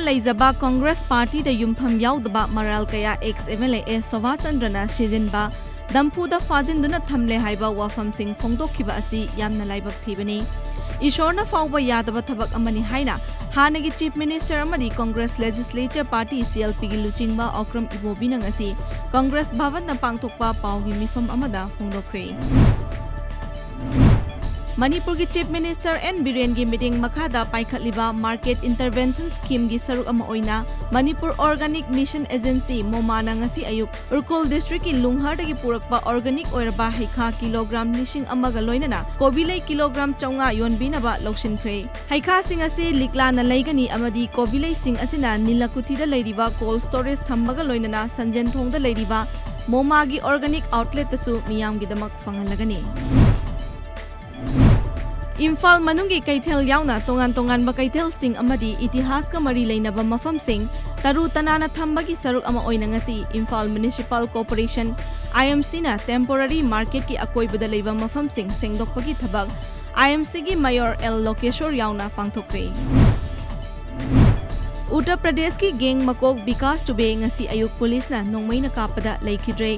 लेजबा Congress party the युमफम याउदबा moral कया x MLA सोभा चंद्रना सिजिनबा दम्फुदा फाजिनदुना थमले हाइबा वाफम सिंह फोंदोखिबा असि यामना लाइबक थीबनी ईश्वरना फाउबा यादबा थबक अमनि हाइना हानगी चीफ मिनिस्टर अमदी कांग्रेस लेजिस्लेचर पार्टी CLP गी लुचिंगबा अक्रम इबोबिना ngasi कांग्रेस भवन न पांगथोकपा पाउगी मिफम अमदा फोंदोखरे मणिपुर की चीफ मिनिस्टर एन बिरेन की मीटिंग मखादा पाइखलिबा मार्केट इंटरवेंशन स्कीम की सरुक अमा ओइना मणिपुर ऑर्गेनिक मिशन एजेंसी मोमाना ngasi अयुक उरकोल डिस्ट्रिक्ट की लुंगहर दगी पुरकपा ऑर्गेनिक ओइरबा हैखा किलोग्राम लिसिंग अमगा लोइनना कोबिलै किलोग्राम चौंगा योनबिनबा लौसिनख्रे हैखा सिंग असि लिकलाना लैगनी अमदी कोबिलै सिंग असिना नीलकुथिदा लैरिबा कोल्ड स्टोरेज थम्बगा लोइनना संजेनथोंगदा लैरिबा मोमागी ऑर्गेनिक आउटलेट तसु मियामगी दमक फंगलगनी इम्फाल मनुंगी कैथेल याउना तोंगान तोंगान कैथेल सिंह अमदी इतिहास का मरी लेनबा मफम सिंह तरु तनाना थम्बगी सरुक अमा ओइना ngasi Imphal municipal corporation IMC ना टेम्पोररी मार्केट की अकोइबदा लेबा मफम सिंह सेंगदोकपगी थबक IMC की मेयर एल लोकेश्वर याउना पांगथोकरे उत्तर प्रदेश की गैंग मकोक विकास टुबे ngasi अयुक पुलिस ना नोंमैना कापदा लेखिद्रे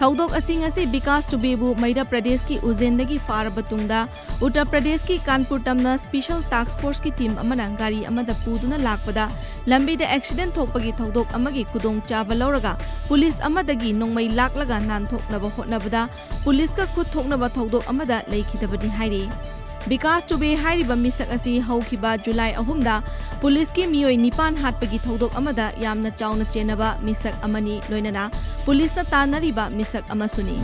थौदोक असि ngasi विकास टुबेबु मध्य प्रदेश की उज्जैनदगी फारबतुंगदा उत्तर प्रदेश की कानपुर तमना स्पेशल टास्क फोर्स की टीम अमना गाड़ी अमदा पुदुना लाकपदा लंबीदा एक्सीडेंट थोकपगी थौदोक अमगी खुदोंग चाबा लौरगा पुलिस अमदगी नोंमै लाकलगा नानथोकनबा होटनबदा पुलिस का खुद थोकनबा थौदोक अमदा लेखिदबनी हाइरे विकास टुबे हाइरिबा मिसक असि हौखिबा जुलाई 3 पुलिस की मियोय 9 हाटपगी थौदोक अमदा यामना चाउना चेनबा मिसक अमनी लोइनना पुलिस ना तानरिबा मिसक अमसुनी।